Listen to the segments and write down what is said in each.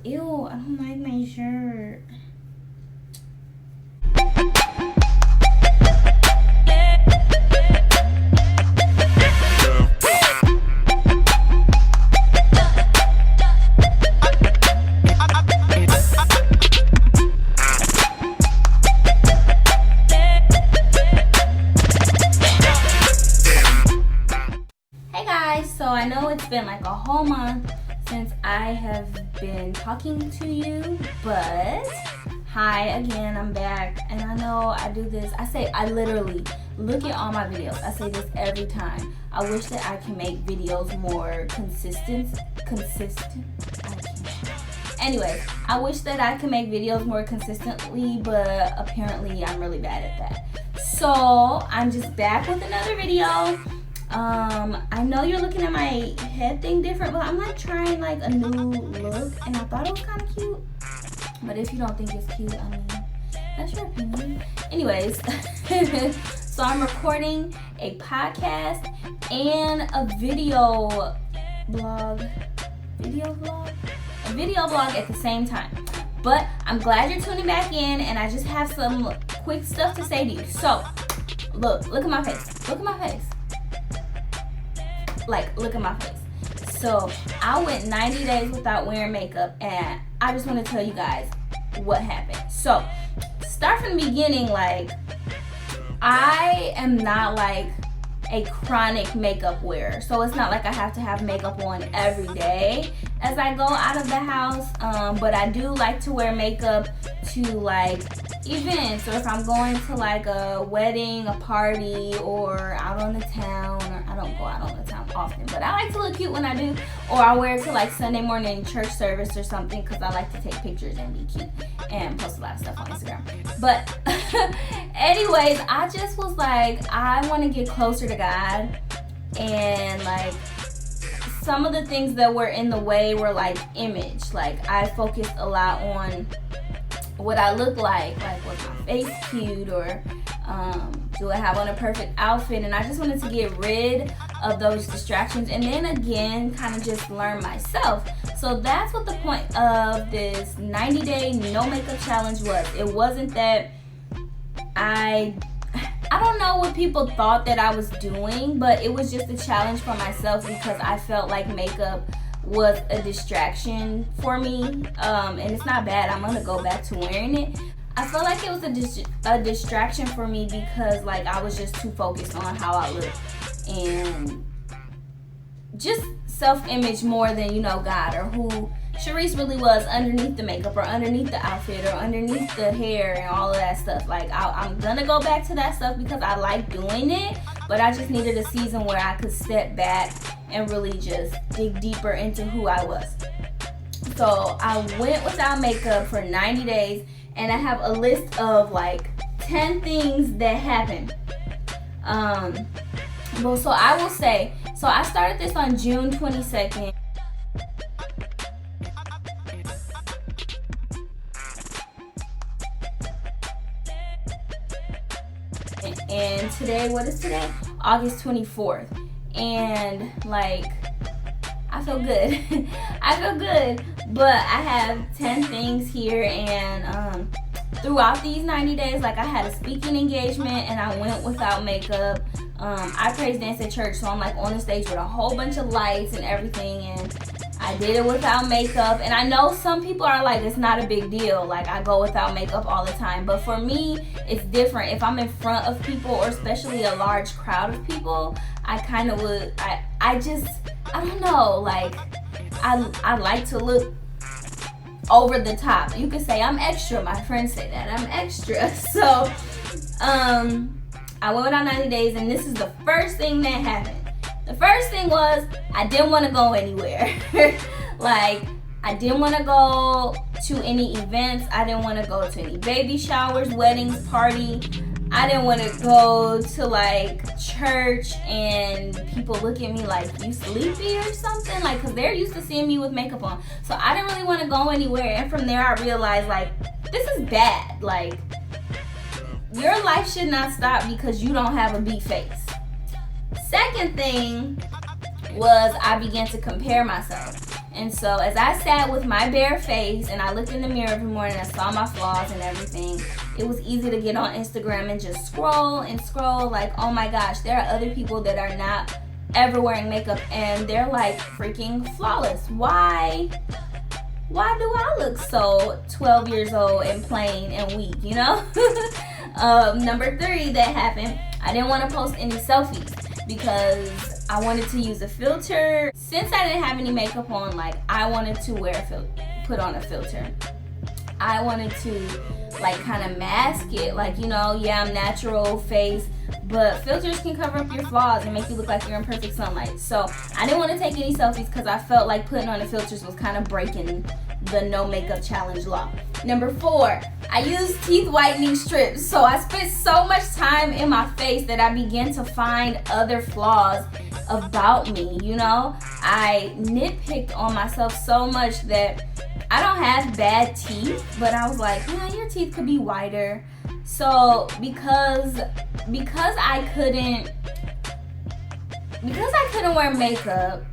Ew, I don't like my shirt. Hey guys, so I know it's been like a whole month since I have been talking to you, but hi again, I'm back. And I know I do this, I literally look at all my videos. I say this every time. I wish that I can make videos more consistent. Anyways, I wish that I can make videos more consistently, but apparently I'm really bad at that. So I'm just back with another video. I know you're looking at my head thing different, but I'm like trying like a new look, and I thought it was kind of cute. But if you don't think it's cute, I mean, that's your opinion. Anyways, so I'm recording a podcast and a video blog at the same time. But I'm glad you're tuning back in, and I just have some quick stuff to say to you. So, look at my face. Look at my face. Look at my face. So I went 90 days without wearing makeup, and I just want to tell you guys what happened. So start from the beginning. I am not like a chronic makeup wearer, so it's not like I have to have makeup on every day as I go out of the house, but I do like to wear makeup to like events, or if I'm going to like a wedding, a party, or out on the town. Or I don't go out on the town often, but I like to look cute when I do. Or I wear it to like Sunday morning church service or something, because I like to take pictures and be cute and post a lot of stuff on Instagram. But anyways, I just was like, I want to get closer to God, and like some of the things that were in the way were like image. Like I focused a lot on what I look like was my face cute, or do I have on a perfect outfit? And I just wanted to get rid of those distractions, and then again kind of just learn myself. So that's what the point of this 90-day no makeup challenge was. It wasn't that I don't know what people thought that I was doing, but it was just a challenge for myself, because I felt like makeup was a distraction for me, and it's not bad. I'm gonna go back to wearing it. I felt like it was a distraction for me, because like I was just too focused on how I look and just self-image more than God, or who Sharice really was underneath the makeup, or underneath the outfit, or underneath the hair and all of that stuff. Like I'm gonna go back to that stuff because I like doing it, but I just needed a season where I could step back and really just dig deeper into who I was. So I went without makeup for 90 days, and I have a list of like 10 things that happened. Well, so I will say, so I started this on June 22nd. And today, what is today? August 24th. And like, I feel good. I feel good. But I have 10 things here, and throughout these 90 days, like I had a speaking engagement and I went without makeup. I praise dance at church, so I'm like on the stage with a whole bunch of lights and everything, and I did it without makeup. And I know some people are like, it's not a big deal, like I go without makeup all the time, but for me it's different. If I'm in front of people, or especially a large crowd of people, I kind of would, I don't know, like I like to look over the top. You could say I'm extra. My friends say that I'm extra. So I went on 90 days, and this is the first thing that happened. The first thing was I didn't want to go anywhere. Like I didn't want to go to any events. I didn't want to go to any baby showers, weddings, party. I didn't want to go to like church and people look at me like, you sleepy or something, like, because they're used to seeing me with makeup on. So I didn't really want to go anywhere. And from there I realized, like, this is bad. Like, your life should not stop because you don't have a big face. Second thing was I began to compare myself. And so as I sat with my bare face and I looked in the mirror every morning and I saw my flaws and everything, it was easy to get on Instagram and just scroll and scroll like, oh my gosh, there are other people that are not ever wearing makeup and they're like freaking flawless. Why do I look so 12 years old and plain and weak, you know? Number 3 that happened, I didn't want to post any selfies because I wanted to use a filter. Since I didn't have any makeup on, like, I wanted to put on a filter. I wanted to like kind of mask it, like, you know, yeah, I'm natural face, but filters can cover up your flaws and make you look like you're in perfect sunlight. So I didn't want to take any selfies because I felt like putting on the filters was kind of breaking the no makeup challenge law. Number 4, I used teeth whitening strips. So I spent so much time in my face that I began to find other flaws about me, you know? I nitpicked on myself so much that I don't have bad teeth, but I was like, yeah, your teeth could be whiter. So because I couldn't wear makeup,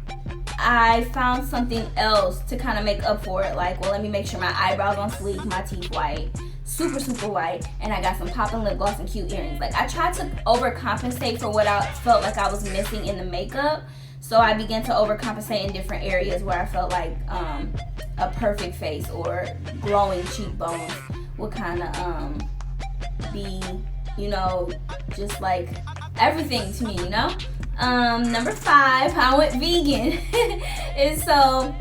I found something else to kind of make up for it. Like, well, let me make sure my eyebrows on sleek, my teeth white, super white, and I got some popping lip gloss and cute earrings. Like, I tried to overcompensate for what I felt like I was missing in the makeup. So I began to overcompensate in different areas where I felt like a perfect face or glowing cheekbones would kind of be, you know, just like everything to me, you know? Number 5, I went vegan. And so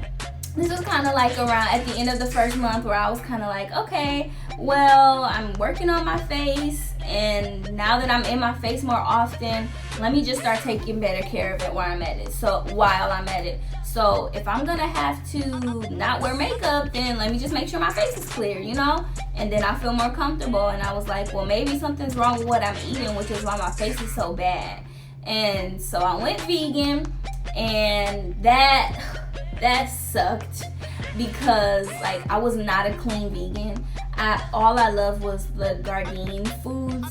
this was kind of like around at the end of the first month where I was kind of like, okay, well, I'm working on my face, and now that I'm in my face more often, let me just start taking better care of it while I'm at it. So if I'm gonna have to not wear makeup, then let me just make sure my face is clear, you know? And then I feel more comfortable. And I was like, well, maybe something's wrong with what I'm eating, which is why my face is so bad. And so I went vegan, and that sucked because like I was not a clean vegan. All I loved was the Gardein foods,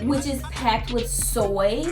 which is packed with soy,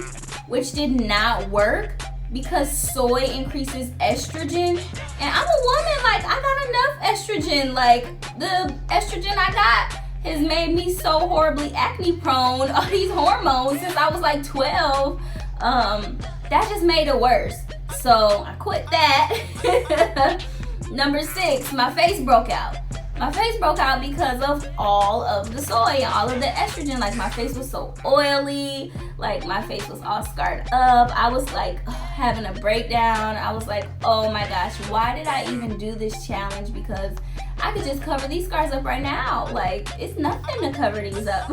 which did not work because soy increases estrogen. And I'm a woman, like I got enough estrogen. Like the estrogen I got has made me so horribly acne prone, all these hormones since I was like 12. That just made it worse. So I quit that. Number 6, my face broke out. My face broke out because of all of the soy and all of the estrogen. Like my face was so oily, like my face was all scarred up. I was like having a breakdown. I was like, oh my gosh, why did I even do this challenge? Because I could just cover these scars up right now. Like it's nothing to cover these up.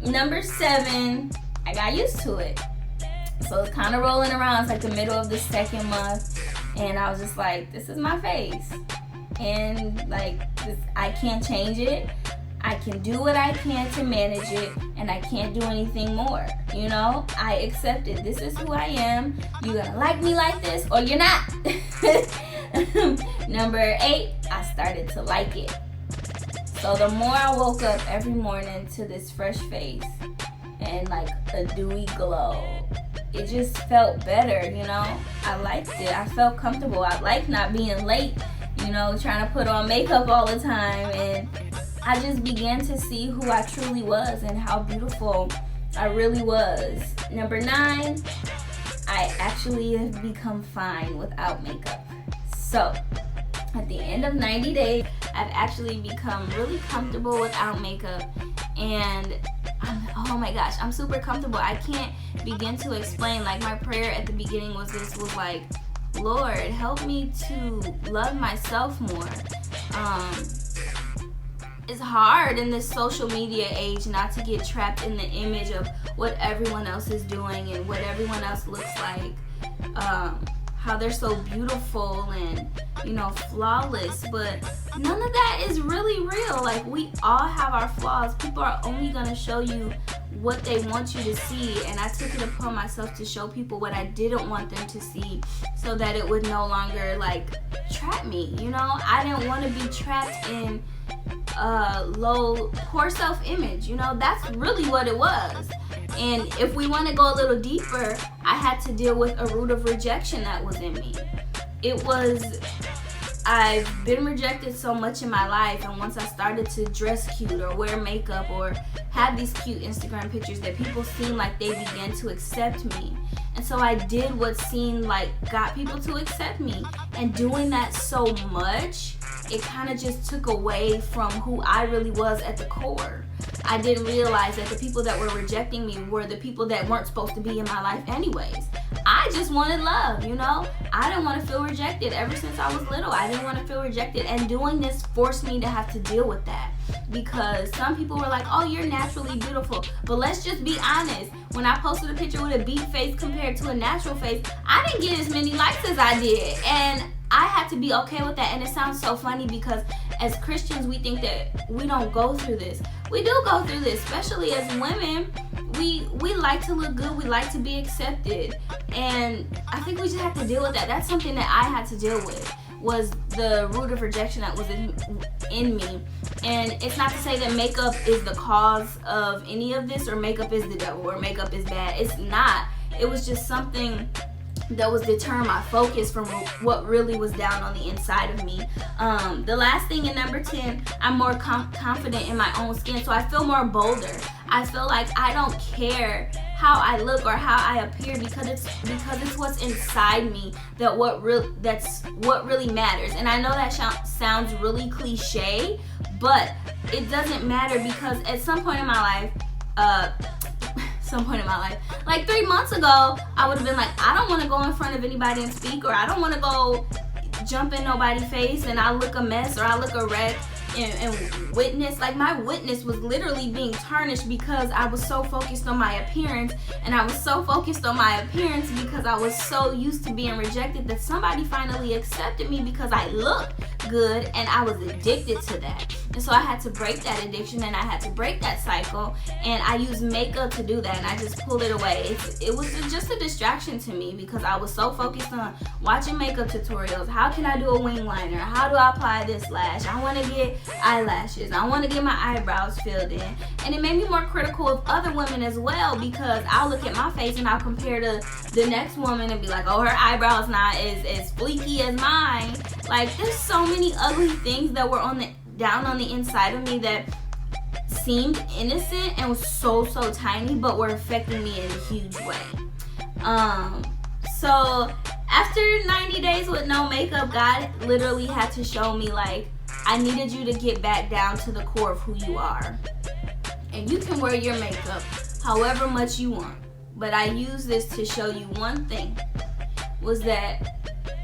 Number 7, I got used to it. So it's kind of rolling around. It's like the middle of the 2nd month, and I was just like, this is my face. And like this, I can't change it. I can do what I can to manage it, and I can't do anything more. You know, I accept it. This is who I am. You're gonna like me like this, or you're not. Number 8, I started to like it. So the more I woke up every morning to this fresh face and like a dewy glow, it just felt better, you know? I liked it. I felt comfortable. I liked not being late, you know, trying to put on makeup all the time. And I just began to see who I truly was and how beautiful I really was. Number 9, I actually have become fine without makeup. So at the end of 90 days, I've actually become really comfortable without makeup. And oh my gosh, I'm super comfortable. I can't begin to explain. Like my prayer at the beginning was like, Lord, help me to love myself more. It's hard in this social media age not to get trapped in the image of what everyone else is doing and what everyone else looks like. How they're so beautiful and, you know, flawless, but none of that is really real. Like we all have our flaws. People are only gonna show you what they want you to see, and I took it upon myself to show people what I didn't want them to see so that it would no longer like trap me, you know? I didn't want to be trapped in poor self-image, you know? That's really what it was. And if we want to go a little deeper, I had to deal with a root of rejection that was in me. It was I've been rejected so much in my life, and once I started to dress cute or wear makeup or have these cute Instagram pictures, that people seemed like they began to accept me. And so I did what seemed like got people to accept me. And doing that so much, it kind of just took away from who I really was at the core. I didn't realize that the people that were rejecting me were the people that weren't supposed to be in my life anyways. I just wanted love, you know? I didn't want to feel rejected. Ever since I was little, I didn't want to feel rejected. And doing this forced me to have to deal with that. Because some people were like, oh, you're naturally beautiful. But let's just be honest. When I posted a picture with a beat face compared to a natural face, I didn't get as many likes as I did. And I had to be okay with that. And it sounds so funny because as Christians, we think that we don't go through this. We do go through this, especially as women. We like to look good. We like to be accepted. And I think we just have to deal with that. That's something that I had to deal with, was the root of rejection that was in me. And it's not to say that makeup is the cause of any of this, or makeup is the devil, or makeup is bad. It's not. It was just something that was deterring my focus from what really was down on the inside of me. The last thing in number 10, I'm more confident in my own skin, so I feel more bolder. I feel like I don't care how I look or how I appear, because it's what's inside me that's what really matters. And I know that sounds really cliche, but it doesn't matter, because at some point in my life, like 3 months ago, I would have been like, I don't want to go in front of anybody and speak, or I don't want to go jump in nobody's face and I look a mess or I look a wreck and witness. Like, my witness was literally being tarnished because I was so focused on my appearance, and I was so focused on my appearance because I was so used to being rejected that somebody finally accepted me because I looked good, and I was addicted to that. And so I had to break that addiction, and I had to break that cycle, and I used makeup to do that, and I just pulled it away. It was just a distraction to me because I was so focused on watching makeup tutorials. How can I do a wing liner? How do I apply this lash? I want to get eyelashes. I want to get my eyebrows filled in. And it made me more critical of other women as well, because I'll look at my face and I'll compare to the next woman and be like, oh, her eyebrows not as fleeky as mine. Like, there's so many ugly things that were down on the inside of me that seemed innocent and was so tiny, but were affecting me in a huge way. So after 90 days with no makeup, God literally had to show me, like, I needed you to get back down to the core of who you are. And you can wear your makeup however much you want. But I use this to show you one thing, was that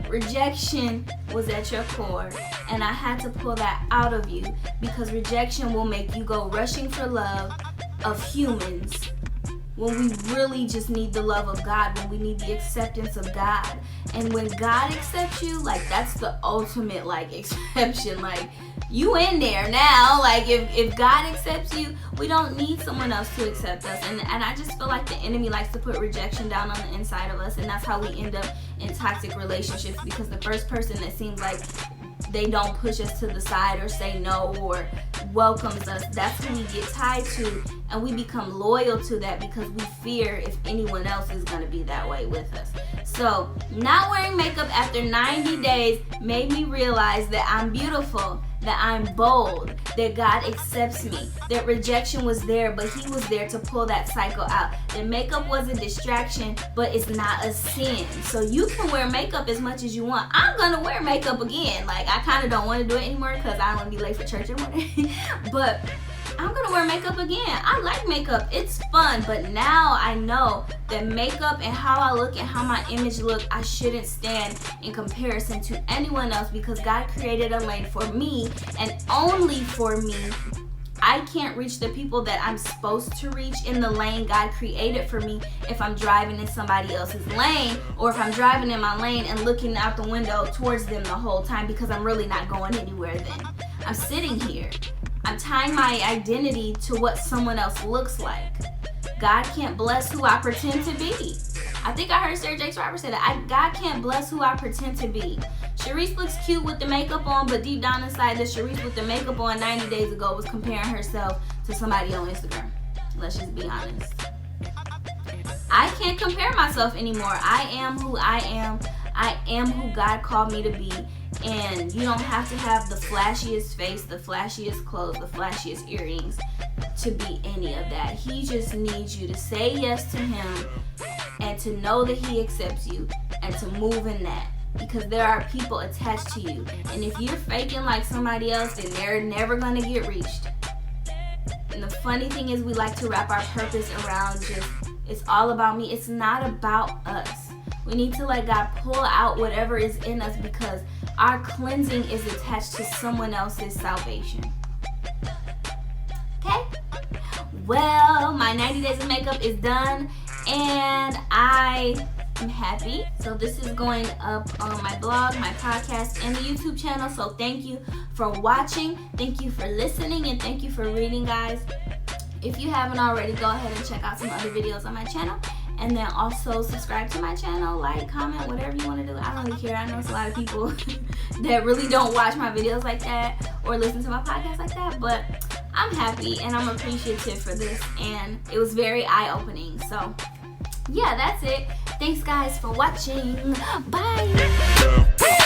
rejection was at your core, and I had to pull that out of you, because rejection will make you go rushing for love of humans when we really just need the love of God, when we need the acceptance of God. And when God accepts you, like, that's the ultimate, like, exception. Like, you in there now. Like, if God accepts you, we don't need someone else to accept us. And I just feel like the enemy likes to put rejection down on the inside of us, and that's how we end up in toxic relationships, because the first person that seems like they don't push us to the side or say no or welcomes us, that's who we get tied to, and we become loyal to that because we fear if anyone else is going to be that way with us. So not wearing makeup after 90 days made me realize that I'm beautiful, that I'm bold, that God accepts me, that rejection was there, but He was there to pull that cycle out. That makeup was a distraction, but it's not a sin. So you can wear makeup as much as you want. I'm gonna wear makeup again. Like, I kind of don't want to do it anymore because I don't want to be late for church in the morning. But I'm gonna wear makeup again. I like makeup, it's fun, but now I know that makeup and how I look and how my image look, I shouldn't stand in comparison to anyone else, because God created a lane for me and only for me. I can't reach the people that I'm supposed to reach in the lane God created for me if I'm driving in somebody else's lane, or if I'm driving in my lane and looking out the window towards them the whole time, because I'm really not going anywhere then. I'm sitting here. I'm tying my identity to what someone else looks like. God can't bless who I pretend to be. I think I heard Sarah Jakes Roberts say that. God can't bless who I pretend to be. Sharice looks cute with the makeup on, but deep down inside, that Sharice with the makeup on 90 days ago was comparing herself to somebody on Instagram. Let's just be honest. I can't compare myself anymore. I am who I am. I am who God called me to be. And you don't have to have the flashiest face, the flashiest clothes, the flashiest earrings to be any of that. He just needs you to say yes to him and to know that he accepts you and to move in that. Because there are people attached to you. And if you're faking like somebody else, then they're never going to get reached. And the funny thing is, we like to wrap our purpose around just, it's all about me. It's not about us. We need to let God pull out whatever is in us, because our cleansing is attached to someone else's salvation. Okay? Well, my 90 days of makeup is done, and I'm happy. So this is going up on my blog, my podcast, and the YouTube channel. So thank you for watching, thank you for listening, and thank you for reading, guys. If you haven't already, go ahead and check out some other videos on my channel, and then also subscribe to my channel, like, comment, whatever you want to do. I don't really care. I know it's a lot of people that really don't watch my videos like that or listen to my podcast like that, but I'm happy and I'm appreciative for this, and it was very eye-opening. So yeah, that's it. Thanks guys for watching. Bye.